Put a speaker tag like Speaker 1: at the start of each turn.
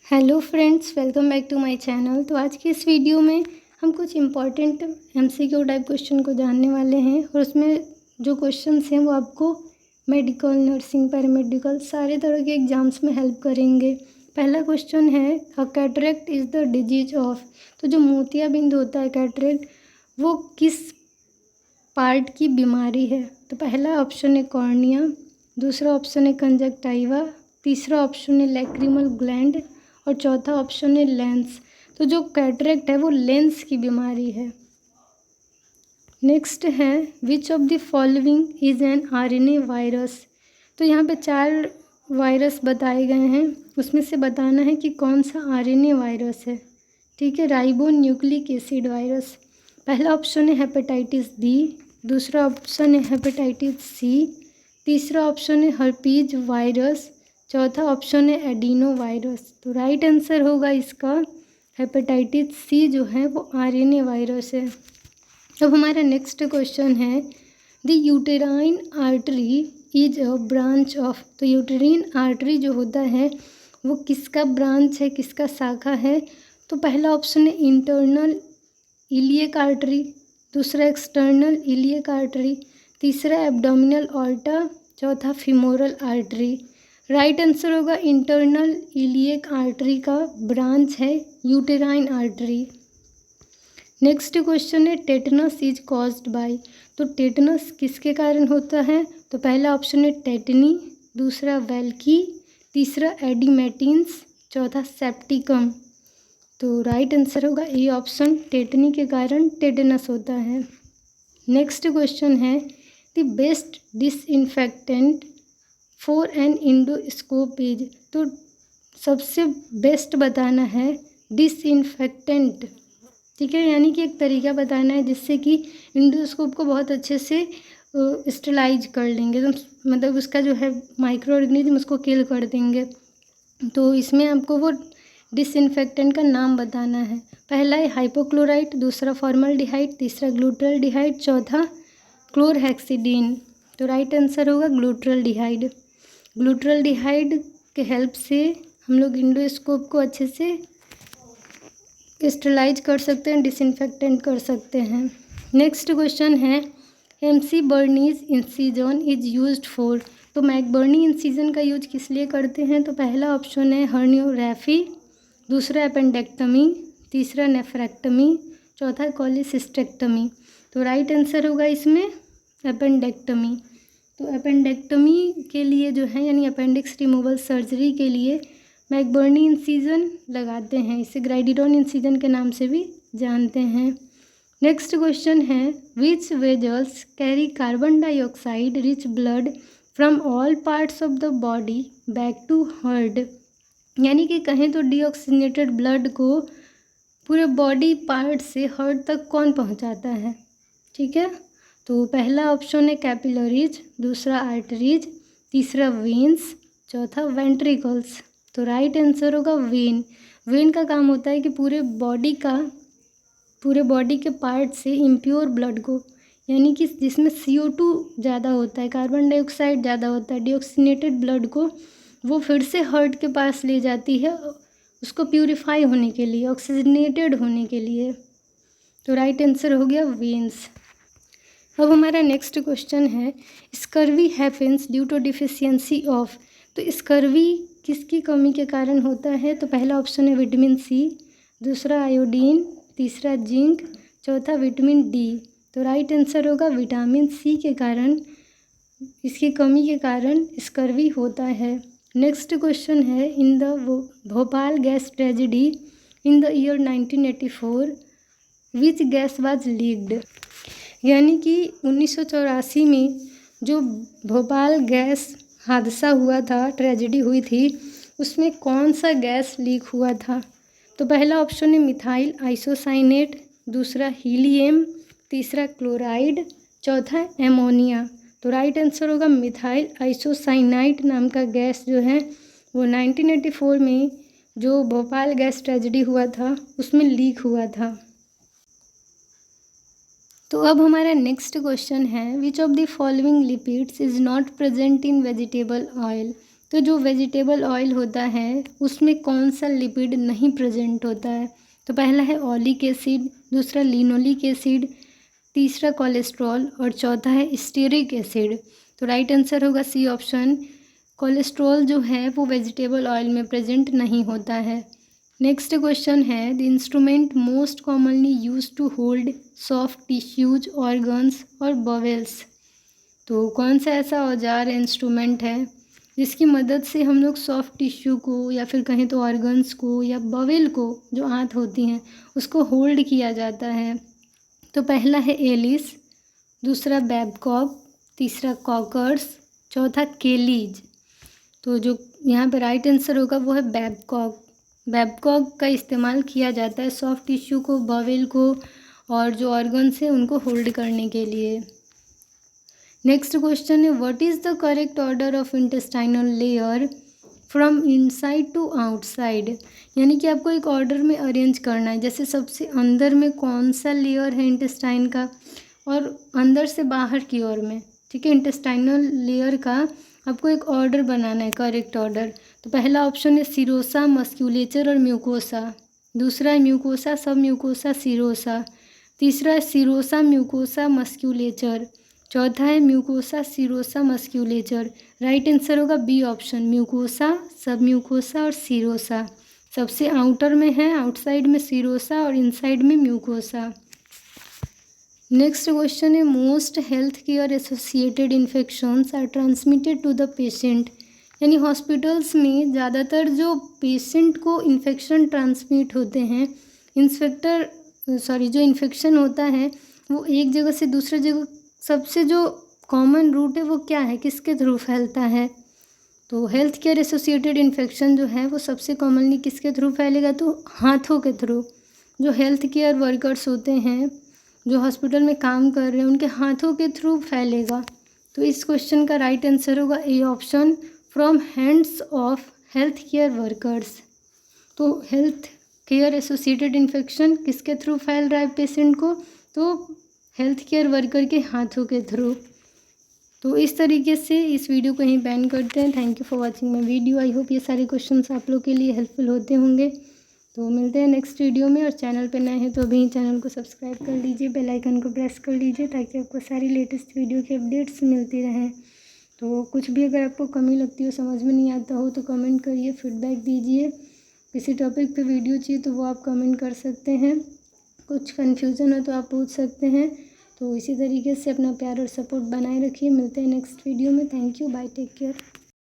Speaker 1: Hello friends, welcome back to my channel. तो आज की इस वीडियो में हम कुछ इम्पॉर्टेंट एमसीक्यू टाइप क्वेश्चन को जानने वाले हैं और उसमें जो क्वेश्चंस हैं वो आपको मेडिकल, नर्सिंग, पैरामेडिकल सारे तरह के एग्जाम्स में हेल्प करेंगे। पहला क्वेश्चन है, a cataract is the disease of. तो जो मोतियाबिंद होता है कैटरेक्ट, वो किस पार्ट की बीमारी है? तो पहला ऑप्शन है कॉर्निया, दूसरा ऑप्शन है कंजक्टाइवा, तीसरा ऑप्शन है लैक्रिमल ग्लैंड और चौथा ऑप्शन है लेंस। तो जो कैटरेक्ट है वो लेंस की बीमारी है। नेक्स्ट है, which of the following is an RNA virus. तो यहाँ पे 4 वायरस बताए गए हैं, उसमें से बताना है कि कौन सा आरएनए वायरस है। ठीक है, राइबो न्यूक्लिक एसिड वायरस। पहला ऑप्शन है हेपेटाइटिस बी, दूसरा ऑप्शन है हेपेटाइटिस सी, तीसरा ऑप्शन है हर्पीज वायरस, चौथा ऑप्शन है एडिनो वायरस। तो राइट आंसर होगा इसका हेपेटाइटिस सी जो है वो आरएनए वायरस है। अब हमारा नेक्स्ट क्वेश्चन है, the uterine artery is a branch of. तो यूटेराइन आर्टरी जो होता है वो किसका ब्रांच है, किसका शाखा है? तो पहला ऑप्शन है इंटरनल इलियक आर्टरी, दूसरा एक्सटर्नल इलियक आर्टरी, तीसरा एब्डोमिनल ऑर्टा, चौथा फीमोरल आर्टरी। राइट आंसर होगा इंटरनल इलियक आर्टरी का ब्रांच है यूटेराइन आर्टरी। नेक्स्ट क्वेश्चन है, टेटनस इज कॉज्ड बाय। तो टेटनस किसके कारण होता है? तो पहला ऑप्शन है टेटनी, दूसरा वेल्की, तीसरा एडिमेटिन्स, चौथा सेप्टिकम। तो राइट आंसर होगा ए ऑप्शन, टेटनी के कारण टेटनस होता है। नेक्स्ट क्वेश्चन है, the best disinfectant for an endoscope is. तो सबसे बेस्ट बताना है डिसइंफेक्टेंट। ठीक है, यानी कि एक तरीका बताना है जिससे कि इंडोस्कोप को बहुत अच्छे से स्टरलाइज कर लेंगे, तो मतलब उसका जो है माइक्रो ऑर्गेनिज्म उसको किल कर देंगे। तो इसमें आपको वो डिसइंफेक्टेंट का नाम बताना है। पहला है हाइपोक्लोराइट, दूसरा फॉर्मल्डिहाइड, तीसरा ग्लूटरल्डिहाइड, चौथा क्लोरहेक्सिडीन। तो राइट आंसर होगा ग्लूटरल्डिहाइड। ग्लूटरल्डिहाइड के हेल्प से हम लोग इंडोस्कोप को अच्छे से स्टरलाइज कर सकते हैं, डिसइंफेक्टेंट कर सकते हैं। नेक्स्ट क्वेश्चन है, MC Bernays incision is used for. तो मैकबर्नी इंसिजन का यूज किस लिए करते हैं? तो पहला ऑप्शन है हर्नियोग्राफी, दूसरा एपेंडेक्टमी, तीसरा नेफ्रेक्टमी, चौथा कॉलिसिस्टेक्टमी। तो राइट आंसर होगा इसमें एपेंडेक्टमी। तो एपेंडेक्टमी के लिए जो है यानी अपेंडिक्स रिमूवल सर्जरी के लिए मैकबर्नी इंसिजन लगाते हैं, इसे ग्राइडिडॉन इंसिजन के नाम से भी जानते हैं। नेक्स्ट क्वेश्चन है, which vessels carry carbon dioxide rich blood from all parts of the body back to heart. यानी कि कहें तो डीऑक्सीनेटेड ब्लड को पूरे बॉडी पार्ट से हार्ट तक कौन पहुंचाता है? ठीक है, तो पहला ऑप्शन है कैपिलरीज, दूसरा आर्टरीज, तीसरा वेन्स, चौथा वेंट्रिकल्स। तो राइट आंसर होगा वेन। वेन का काम होता है कि पूरे बॉडी के पार्ट से इम्प्योर ब्लड को, यानी कि जिसमें CO2 ज़्यादा होता है, कार्बन डाइऑक्साइड ज़्यादा होता है, डीऑक्सीनेटेड ब्लड को वो फिर से हार्ट के पास ले जाती है उसको प्यूरिफाई होने के लिए, ऑक्सीजनेटेड होने के लिए। तो राइट आंसर हो गया वेन्स। अब हमारा नेक्स्ट क्वेश्चन है, scurvy happens due to deficiency of. तो स्कर्वी किसकी कमी के कारण होता है? तो पहला ऑप्शन है विटामिन सी, दूसरा आयोडीन, तीसरा जिंक, चौथा विटामिन डी। तो राइट आंसर होगा विटामिन सी के कारण, इसकी कमी के कारण स्कर्वी होता है। नेक्स्ट क्वेश्चन है, in the Bhopal gas tragedy in the year 1984 which gas was leaked. यानी कि 1984 में जो भोपाल गैस हादसा हुआ था, ट्रेजेडी हुई थी, उसमें कौन सा गैस लीक हुआ था? तो पहला ऑप्शन है मिथाइल आइसोसाइनेट, दूसरा हीलियम, तीसरा क्लोराइड, चौथा एमोनिया। तो राइट आंसर होगा मिथाइल आइसोसाइनाइट नाम का गैस जो है वो 1984 में जो भोपाल गैस ट्रेजेडी हुआ था उसमें लीक हुआ था। तो अब हमारा नेक्स्ट क्वेश्चन है, which of the following lipids is not present in vegetable oil. तो जो वेजिटेबल ऑयल होता है उसमें कौन सा लिपिड नहीं प्रेजेंट होता है? तो पहला है ओलिक एसिड, दूसरा लिनोलिक एसिड, तीसरा कोलेस्ट्रॉल और चौथा है स्टीयरिक एसिड। तो राइट आंसर होगा सी ऑप्शन, कोलेस्ट्रॉल जो है वो वेजिटेबल ऑयल में प्रेजेंट नहीं होता है। नेक्स्ट क्वेश्चन है, the instrument most commonly use to hold soft tissues, organs और बवेल्स। तो कौन सा ऐसा औजार इंस्ट्रूमेंट है जिसकी मदद से हम लोग सॉफ्ट टिश्यू को या फिर कहें तो ऑर्गन्स को या बवेल को जो आंत होती हैं उसको होल्ड किया जाता है? तो पहला है एलिस, दूसरा बैबकॉक, तीसरा कॉकर्स, चौथा केलीज। तो जो यहाँ पे राइट आंसर होगा वो है बैबकॉक। बैबकॉक का इस्तेमाल किया जाता है सॉफ्ट टिश्यू को, बवेल को और जो ऑर्गन्स हैं उनको होल्ड करने के लिए। नेक्स्ट क्वेश्चन है, what is the correct order of intestinal layer from inside to outside? यानी कि आपको एक ऑर्डर में अरेंज करना है, जैसे सबसे अंदर में कौन सा लेयर है इंटेस्टाइन का और अंदर से बाहर की ओर में, ठीक है, इंटेस्टाइनल लेयर का आपको एक ऑर्डर बनाना है, करेक्ट ऑर्डर। तो पहला ऑप्शन है सीरोसा, मस्क्यूलेचर और म्यूकोसा, दूसरा है म्यूकोसा, सब म्यूकोसा, सीरोसा, तीसरा है सीरोसा, म्यूकोसा, मस्क्यूलेचर, चौथा है mucosa, serosa, musculature. Right answer होगा B option, mucosa, submucosa और सीरोसा। सबसे आउटर में है, आउटसाइड में सीरोसा और इनसाइड में म्यूकोसा। नेक्स्ट क्वेश्चन है, most health care associated infections are transmitted to the patient. यानी हॉस्पिटल्स में ज़्यादातर जो पेशेंट को इन्फेक्शन ट्रांसमिट होते हैं, जो इन्फेक्शन होता है वो एक जगह से दूसरे जगह, सबसे जो कॉमन रूट है वो क्या है, किसके थ्रू फैलता है? तो हेल्थ केयर एसोसिएटेड इन्फेक्शन जो है वो सबसे कॉमनली किसके थ्रू फैलेगा? तो हाथों के थ्रू। जो हेल्थ केयर वर्कर्स होते हैं जो हॉस्पिटल में काम कर रहे हैं उनके हाथों के थ्रू फैलेगा। तो इस क्वेश्चन का राइट आंसर होगा A option, from hands of health care workers. तो हेल्थ केयर एसोसिएटेड इन्फेक्शन किसके थ्रू फैल रहा है पेशेंट को? तो हेल्थ केयर वर्कर के हाथों के थ्रू। तो इस तरीके से इस वीडियो को यहीं बैन करते हैं। Thank you for watching my video. I hope ये सारे क्वेश्चंस आप लोग के लिए हेल्पफुल होते होंगे। तो मिलते हैं नेक्स्ट वीडियो में, और चैनल पे नए हैं तो अभी चैनल को सब्सक्राइब कर लीजिए, बेल आइकन को प्रेस कर लीजिए ताकि आपको सारी लेटेस्ट वीडियो की अपडेट्स मिलती रहें। तो कुछ भी अगर आपको कमी लगती हो, समझ में नहीं आता हो तो कमेंट करिए, फीडबैक दीजिए। किसी टॉपिक पे वीडियो चाहिए तो वो आप कमेंट कर सकते हैं। कुछ कन्फ्यूज़न हो तो आप पूछ सकते हैं। तो इसी तरीके से अपना प्यार और सपोर्ट बनाए रखिए। मिलते हैं नेक्स्ट वीडियो में। Thank you, bye, take care.